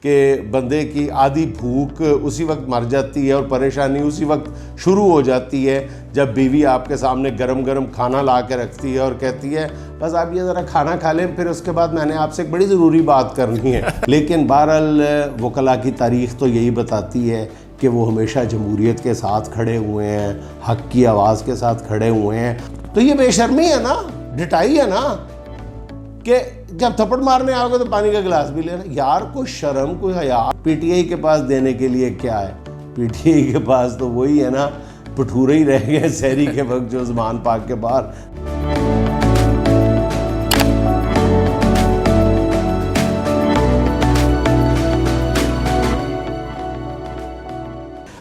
کہ بندے کی آدھی بھوک اسی وقت مر جاتی ہے اور پریشانی اسی وقت شروع ہو جاتی ہے جب بیوی آپ کے سامنے گرم گرم کھانا لا کے رکھتی ہے اور کہتی ہے بس آپ یہ ذرا کھانا کھا لیں، پھر اس کے بعد میں نے آپ سے ایک بڑی ضروری بات کرنی ہے۔ لیکن بہرحال وکلاء کی تاریخ تو یہی بتاتی ہے کہ وہ ہمیشہ جمہوریت کے ساتھ کھڑے ہوئے ہیں، حق کی آواز کے ساتھ کھڑے ہوئے ہیں۔ تو یہ بے شرمی ہے نا، ڈٹائی ہے نا، کہ جب تھپڑ مارنے آؤ گے تو پانی کا گلاس بھی لینا۔ یار کوئی شرم، کوئی حیا پی ٹی آئی کے پاس دینے کے لیے کیا ہے؟ پی ٹی آئی کے پاس تو وہی ہے نا، بھٹورے ہی رہ گئے سحری کے وقت جو زمان پاک کے باہر۔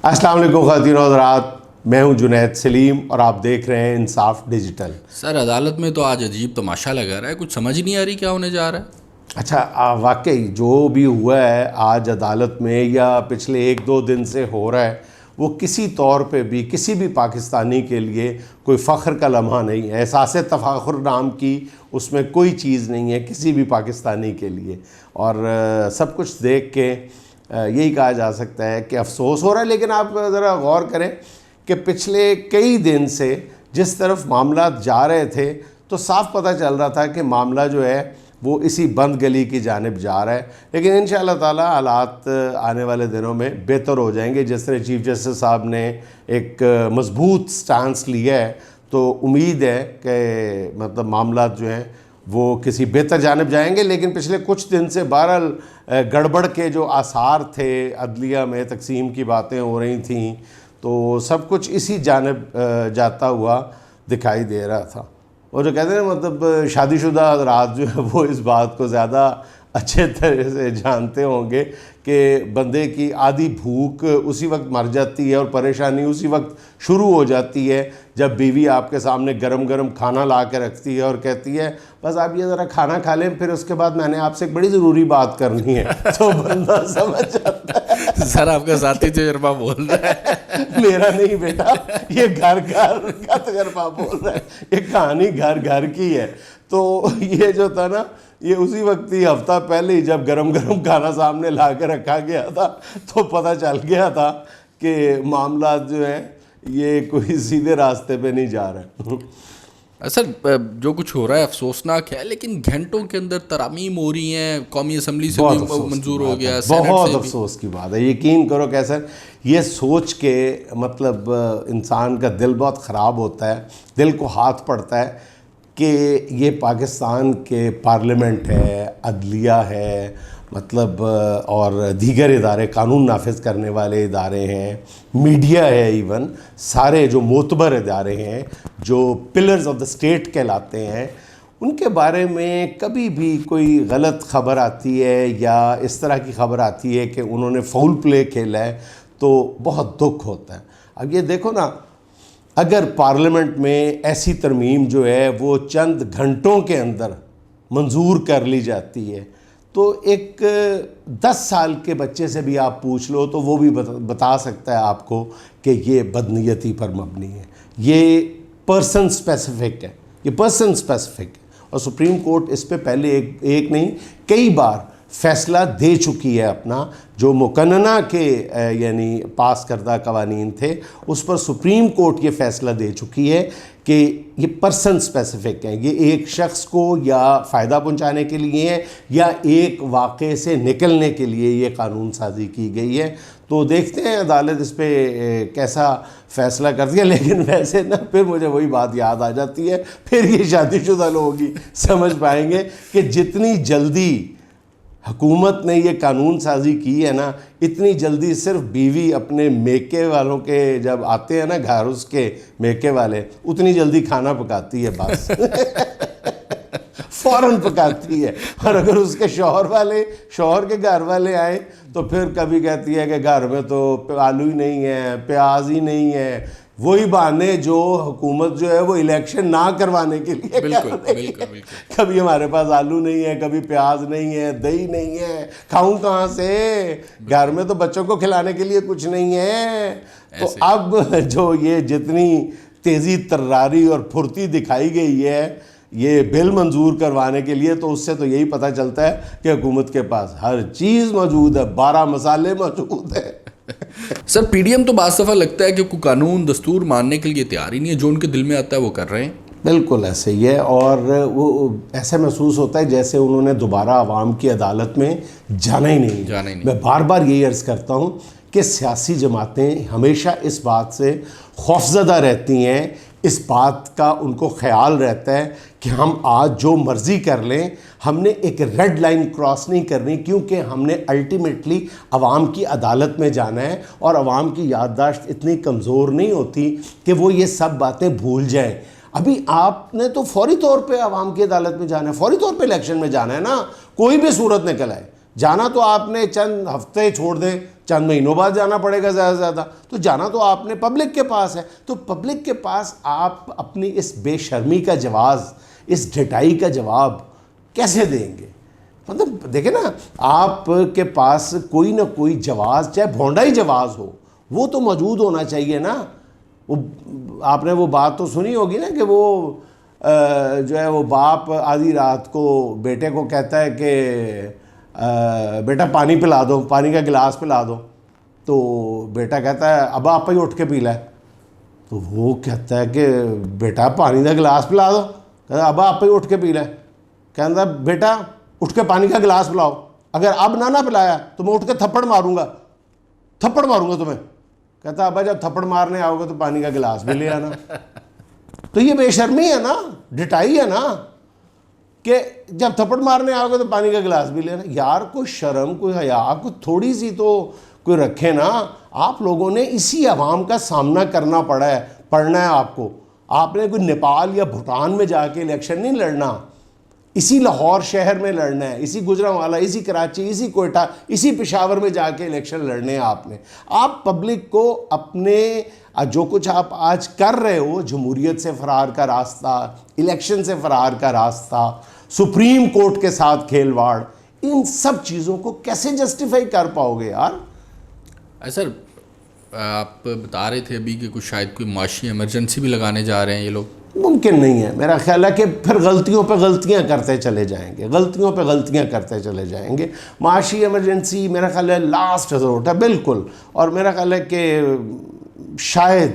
السلام علیکم خواتین و حضرات، میں ہوں جنید سلیم اور آپ دیکھ رہے ہیں انصاف ڈیجیٹل۔ سر عدالت میں تو آج عجیب تماشا لگا رہا ہے، کچھ سمجھ نہیں آ رہی کیا ہونے جا رہا ہے۔ اچھا، واقعی جو بھی ہوا ہے آج عدالت میں یا پچھلے ایک دو دن سے ہو رہا ہے، وہ کسی طور پہ بھی کسی بھی پاکستانی کے لیے کوئی فخر کا لمحہ نہیں ہے۔ احساس تفاخر نام کی اس میں کوئی چیز نہیں ہے کسی بھی پاکستانی کے لیے، اور سب کچھ دیکھ کے یہی کہا جا سکتا ہے کہ افسوس ہو رہا ہے۔ لیکن آپ ذرا غور کریں کہ پچھلے کئی دن سے جس طرف معاملات جا رہے تھے تو صاف پتہ چل رہا تھا کہ معاملہ جو ہے وہ اسی بند گلی کی جانب جا رہا ہے، لیکن انشاءاللہ تعالی حالات آنے والے دنوں میں بہتر ہو جائیں گے۔ جس طرح چیف جسٹس صاحب نے ایک مضبوط سٹانس لیا ہے تو امید ہے کہ مطلب معاملات جو ہیں وہ کسی بہتر جانب جائیں گے۔ لیکن پچھلے کچھ دن سے بہرحال گڑبڑ کے جو آثار تھے، عدلیہ میں تقسیم کی باتیں ہو رہی تھیں، تو سب کچھ اسی جانب جاتا ہوا دکھائی دے رہا تھا۔ اور جو کہتے ہیں مطلب شادی شدہ حضرات جو ہے وہ اس بات کو زیادہ اچھے طرح سے جانتے ہوں گے کہ بندے کی آدھی بھوک اسی وقت مر جاتی ہے اور پریشانی اسی وقت شروع ہو جاتی ہے جب بیوی آپ کے سامنے گرم گرم کھانا لا کے رکھتی ہے اور کہتی ہے بس آپ یہ ذرا کھانا کھا لیں، پھر اس کے بعد میں نے آپ سے ایک بڑی ضروری بات کرنی ہے۔ تو بندہ سمجھ جاتا ہے۔ سر آپ کا ذاتی تجربہ بول رہا ہے، میرا نہیں بیٹا، یہ گھر گھر کا تجربہ بول رہا ہے، یہ کہانی گھر گھر کی ہے۔ تو یہ جو تھا نا، یہ اسی وقت ہی ہفتہ پہلے ہی جب گرم گرم کھانا سامنے لا کے رکھا گیا تھا تو پتہ چل گیا تھا کہ معاملات جو ہیں یہ کوئی سیدھے راستے پہ نہیں جا رہے۔ سر جو کچھ ہو رہا ہے افسوسناک ہے، لیکن گھنٹوں کے اندر ترامیم ہو رہی ہیں، قومی اسمبلی سے بھی منظور ہو گیا، بہت افسوس کی بات ہے۔ یقین کرو کہ سر یہ سوچ کے مطلب انسان کا دل بہت خراب ہوتا ہے، دل کو ہاتھ پڑتا ہے کہ یہ پاکستان کے پارلیمنٹ ہے، عدلیہ ہے، مطلب اور دیگر ادارے، قانون نافذ کرنے والے ادارے ہیں، میڈیا ہے، ایون سارے جو معتبر ادارے ہیں جو پلرز آف دا اسٹیٹ کہلاتے ہیں، ان کے بارے میں کبھی بھی کوئی غلط خبر آتی ہے یا اس طرح کی خبر آتی ہے کہ انہوں نے فاؤل پلے کھیلا ہے تو بہت دکھ ہوتا ہے۔ اب یہ دیکھو نا، اگر پارلیمنٹ میں ایسی ترمیم جو ہے وہ چند گھنٹوں کے اندر منظور کر لی جاتی ہے تو ایک 10 سال کے بچے سے بھی آپ پوچھ لو تو وہ بھی بتا سکتا ہے آپ کو کہ یہ بدنیتی پر مبنی ہے، یہ پرسن اسپیسیفک ہے، یہ پرسن اسپیسیفک ہے۔ اور سپریم کورٹ اس پہ پہلے ایک نہیں کئی بار فیصلہ دے چکی ہے اپنا، جو مقننہ کے یعنی پاس کردہ قوانین تھے اس پر سپریم کورٹ یہ فیصلہ دے چکی ہے کہ یہ پرسن اسپیسیفک ہیں، یہ ایک شخص کو یا فائدہ پہنچانے کے لیے ہے یا ایک واقعے سے نکلنے کے لیے یہ قانون سازی کی گئی ہے۔ تو دیکھتے ہیں عدالت اس پہ کیسا فیصلہ کرتی ہے۔ لیکن ویسے نا پھر مجھے وہی بات یاد آ جاتی ہے، پھر یہ شادی شدہ لوگ ہی سمجھ پائیں گے کہ جتنی جلدی حکومت نے یہ قانون سازی کی ہے نا، اتنی جلدی صرف بیوی اپنے میکے والوں کے جب آتے ہیں نا گھر، اس کے میکے والے اتنی جلدی کھانا پکاتی ہے، بس فوراً پکاتی ہے۔ اور اگر اس کے شوہر کے گھر والے آئیں تو پھر کبھی کہتی ہے کہ گھر میں تو آلو ہی نہیں ہے، پیاز ہی نہیں ہے، وہی بہانے جو حکومت جو ہے وہ الیکشن نہ کروانے کے لیے بالکل کبھی ہمارے پاس آلو نہیں ہے، کبھی پیاز نہیں ہے، دہی نہیں ہے، کھاؤں کہاں سے، گھر میں تو بچوں کو کھلانے کے لیے کچھ نہیں ہے۔ تو اب جو یہ جتنی تیزی تراری اور پھرتی دکھائی گئی ہے یہ بل منظور کروانے کے لیے، تو اس سے تو یہی پتہ چلتا ہے کہ حکومت کے پاس ہر چیز موجود ہے، 12 مسالے موجود ہیں۔ سر پی ڈی ایم تو بعض دفعہ لگتا ہے کہ کوئی قانون دستور ماننے کے لیے تیار ہی نہیں ہے، جو ان کے دل میں آتا ہے وہ کر رہے ہیں۔ بالکل ایسے ہی ہے، اور وہ ایسا محسوس ہوتا ہے جیسے انہوں نے دوبارہ عوام کی عدالت میں جانا ہی نہیں۔ میں بار بار یہی عرض کرتا ہوں کہ سیاسی جماعتیں ہمیشہ اس بات سے خوفزدہ رہتی ہیں، اس بات کا ان کو خیال رہتا ہے کہ ہم آج جو مرضی کر لیں، ہم نے ایک ریڈ لائن کراس نہیں کرنی، کیونکہ ہم نے الٹیمیٹلی عوام کی عدالت میں جانا ہے، اور عوام کی یادداشت اتنی کمزور نہیں ہوتی کہ وہ یہ سب باتیں بھول جائیں۔ ابھی آپ نے تو فوری طور پہ عوام کی عدالت میں جانا ہے، فوری طور پہ الیکشن میں جانا ہے نا، کوئی بھی صورت نکل آئے۔ جانا تو آپ نے چند ہفتے چھوڑ دیں، چند مہینوں بعد جانا پڑے گا زیادہ سے زیادہ، تو جانا تو آپ نے پبلک کے پاس ہے۔ تو پبلک کے پاس آپ اپنی اس بے شرمی کا جواز، اس ڈھٹائی کا جواب کیسے دیں گے؟ مطلب دیکھیں نا، آپ کے پاس کوئی نہ کوئی جواز، چاہے بھونڈا ہی جواز ہو، وہ تو موجود ہونا چاہیے نا۔ وہ آپ نے وہ بات تو سنی ہوگی نا کہ وہ جو ہے وہ باپ آدھی رات کو بیٹے کو کہتا ہے کہ بیٹا پانی پلا دو، پانی کا گلاس پلا دو، تو بیٹا کہتا ہے ابا آپ ہی اٹھ کے پی لائے، تو وہ کہتا ہے کہ بیٹا پانی کا گلاس پلا دو، کہتا ہے ابا آپ ہی اٹھ کے پی لائے، کہتا ہے بیٹا اٹھ کے پانی کا گلاس پلاؤ، اگر اب نہ پلایا تو میں اٹھ کے تھپڑ ماروں گا تمہیں، کہتا ابا جب تھپڑ مارنے آؤ گے تو پانی کا گلاس بھی لے آنا۔ تو یہ بے شرمی ہے نا، ڈٹائی ہے نا، کہ جب تھپڑ مارنے آؤ گے تو پانی کا گلاس بھی لینا۔ یار کوئی شرم، کوئی حیا، کوئی تھوڑی سی تو کوئی رکھے نا۔ آپ لوگوں نے اسی عوام کا سامنا کرنا پڑنا ہے آپ نے کوئی نیپال یا بھوٹان میں جا کے الیکشن نہیں لڑنا، اسی لاہور شہر میں لڑنا ہے، اسی گجرانوالہ، اسی کراچی، اسی کوئٹہ، اسی پشاور میں جا کے الیکشن لڑنے ہیں آپ نے۔ آپ پبلک کو اپنے جو کچھ آپ آج کر رہے ہو، جمہوریت سے فرار کا راستہ، الیکشن سے فرار کا راستہ، سپریم کورٹ کے ساتھ کھیلواڑ، ان سب چیزوں کو کیسے جسٹیفائی کر پاؤ گے یار؟ سر آپ بتا رہے تھے ابھی کہ کچھ شاید کوئی معاشی ایمرجنسی بھی لگانے جا رہے ہیں یہ لوگ۔ ممکن نہیں ہے، میرا خیال ہے کہ پھر غلطیوں پہ غلطیاں کرتے چلے جائیں گے۔ معاشی ایمرجنسی میرا خیال ہے لاسٹ ریزورٹ ہے، بالکل، اور میرا خیال ہے کہ شاید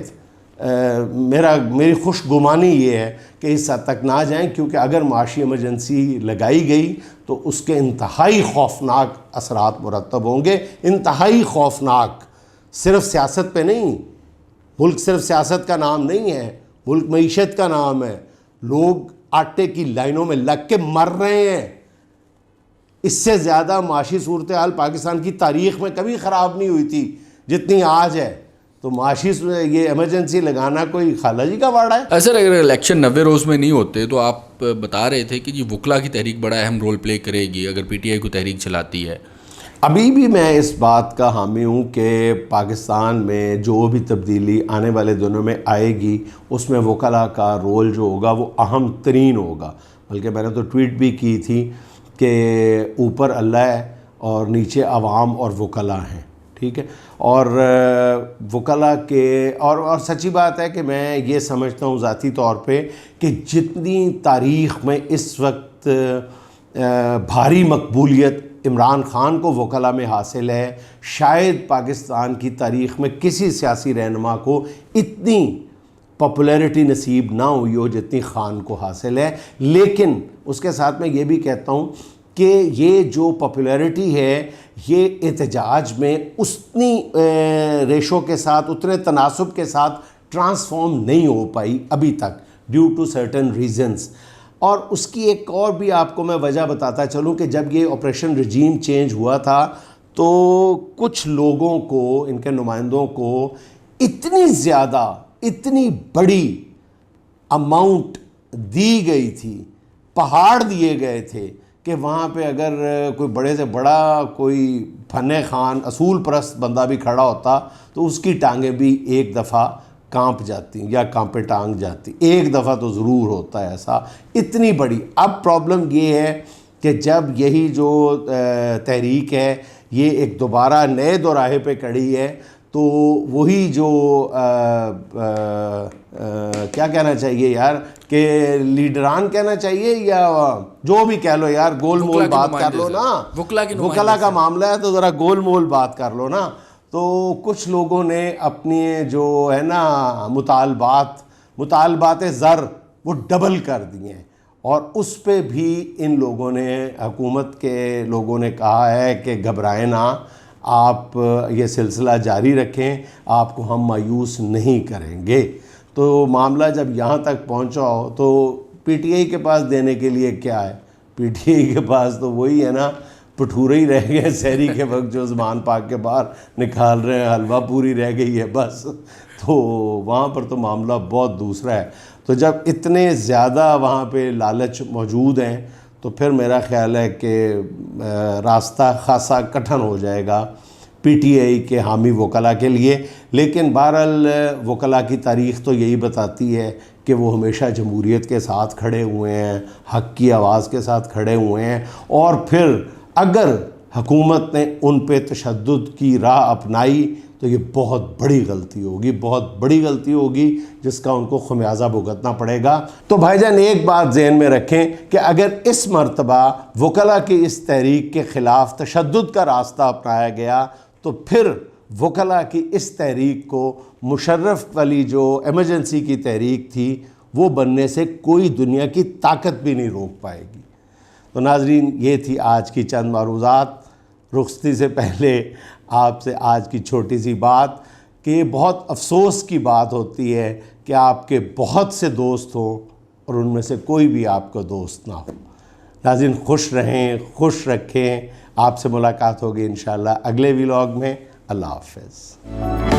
میری خوش گمانی یہ ہے کہ اس حد تک نہ جائیں، کیونکہ اگر معاشی ایمرجنسی لگائی گئی تو اس کے انتہائی خوفناک اثرات مرتب ہوں گے، انتہائی خوفناک۔ صرف سیاست پہ نہیں، ملک صرف سیاست کا نام نہیں ہے، ملک معیشت کا نام ہے۔ لوگ آٹے کی لائنوں میں لگ کے مر رہے ہیں۔ اس سے زیادہ معاشی صورتحال پاکستان کی تاریخ میں کبھی خراب نہیں ہوئی تھی جتنی آج ہے۔ تو معاشی یہ ایمرجنسی لگانا کوئی خالہ جی کا واڑا ہے؟ سر اگر الیکشن 90 روز میں نہیں ہوتے تو آپ بتا رہے تھے کہ وکلا کی تحریک بڑا اہم رول پلے کرے گی اگر پی ٹی آئی کو تحریک چلاتی ہے۔ ابھی بھی میں اس بات کا حامی ہوں کہ پاکستان میں جو بھی تبدیلی آنے والے دنوں میں آئے گی، اس میں وکلا کا رول جو ہوگا وہ اہم ترین ہوگا۔ بلکہ میں نے تو ٹویٹ بھی کی تھی کہ اوپر اللہ ہے اور نیچے عوام اور وکلا ہیں، ٹھیک ہے؟ اور وکلا کے اور سچی بات ہے کہ میں یہ سمجھتا ہوں ذاتی طور پہ کہ جتنی تاریخ میں اس وقت بھاری مقبولیت عمران خان کو وکلا میں حاصل ہے، شاید پاکستان کی تاریخ میں کسی سیاسی رہنما کو اتنی پاپولیرٹی نصیب نہ ہوئی ہو جتنی خان کو حاصل ہے۔ لیکن اس کے ساتھ میں یہ بھی کہتا ہوں کہ یہ جو پاپولیرٹی ہے یہ احتجاج میں اتنی ریشو کے ساتھ، اتنے تناسب کے ساتھ ٹرانسفارم نہیں ہو پائی ابھی تک، ڈیو ٹو سرٹن ریزنز۔ اور اس کی ایک اور بھی آپ کو میں وجہ بتاتا چلوں کہ جب یہ آپریشن رجیم چینج ہوا تھا تو کچھ لوگوں کو، ان کے نمائندوں کو اتنی زیادہ، اتنی بڑی اماؤنٹ دی گئی تھی، پہاڑ دیے گئے تھے کہ وہاں پہ اگر کوئی بڑے سے بڑا کوئی فن خان اصول پرست بندہ بھی کھڑا ہوتا تو اس کی ٹانگیں بھی ایک دفعہ کانپ جاتی یا کانپے ٹانگ جاتی، ایک دفعہ تو ضرور ہوتا ہے ایسا، اتنی بڑی۔ اب پرابلم یہ ہے کہ جب یہی جو تحریک ہے یہ ایک دوبارہ نئے دوراہے پہ کڑی ہے تو وہی جو کیا کہنا چاہیے یار کہ لیڈران کہنا چاہیے یا جو بھی کہہ لو یار، گول مول بات کر لو نا، وکلا کا معاملہ ہے تو ذرا گول مول بات کر لو نا. تو کچھ لوگوں نے اپنی جو ہے نا مطالبات زر وہ ڈبل کر دیے ہیں، اور اس پہ بھی ان لوگوں نے، حکومت کے لوگوں نے کہا ہے کہ گھبرائیں نہ، آپ یہ سلسلہ جاری رکھیں، آپ کو ہم مایوس نہیں کریں گے. تو معاملہ جب یہاں تک پہنچا ہو تو پی ٹی آئی کے پاس دینے کے لیے کیا ہے؟ پی ٹی آئی کے پاس تو وہی ہے نا، بھٹورے ہی رہ گئے سحری کے وقت جو زمان پاک کے باہر نکال رہے ہیں، حلوہ پوری رہ گئی ہے بس. تو وہاں پر تو معاملہ بہت دوسرا ہے. تو جب اتنے زیادہ وہاں پہ لالچ موجود ہیں تو پھر میرا خیال ہے کہ راستہ خاصا کٹھن ہو جائے گا پی ٹی آئی کے حامی وکلا کے لیے. لیکن بہرحال وکلا کی تاریخ تو یہی بتاتی ہے کہ وہ ہمیشہ جمہوریت کے ساتھ کھڑے ہوئے ہیں، حق کی آواز کے ساتھ کھڑے ہوئے ہیں. اور پھر اگر حکومت نے ان پہ تشدد کی راہ اپنائی تو یہ بہت بڑی غلطی ہوگی جس کا ان کو خمیازہ بھگتنا پڑے گا. تو بھائی جان ایک بات ذہن میں رکھیں کہ اگر اس مرتبہ وکلا کی اس تحریک کے خلاف تشدد کا راستہ اپنایا گیا تو پھر وکلا کی اس تحریک کو مشرف والی جو ایمرجنسی کی تحریک تھی وہ بننے سے کوئی دنیا کی طاقت بھی نہیں روک پائے گی. تو ناظرین، یہ تھی آج کی چند معروضات. رخصتی سے پہلے آپ سے آج کی چھوٹی سی بات کہ یہ بہت افسوس کی بات ہوتی ہے کہ آپ کے بہت سے دوست ہوں اور ان میں سے کوئی بھی آپ کا دوست نہ ہو. ناظرین خوش رہیں، خوش رکھیں. آپ سے ملاقات ہوگی انشاءاللہ اگلے ولاگ میں. اللہ حافظ.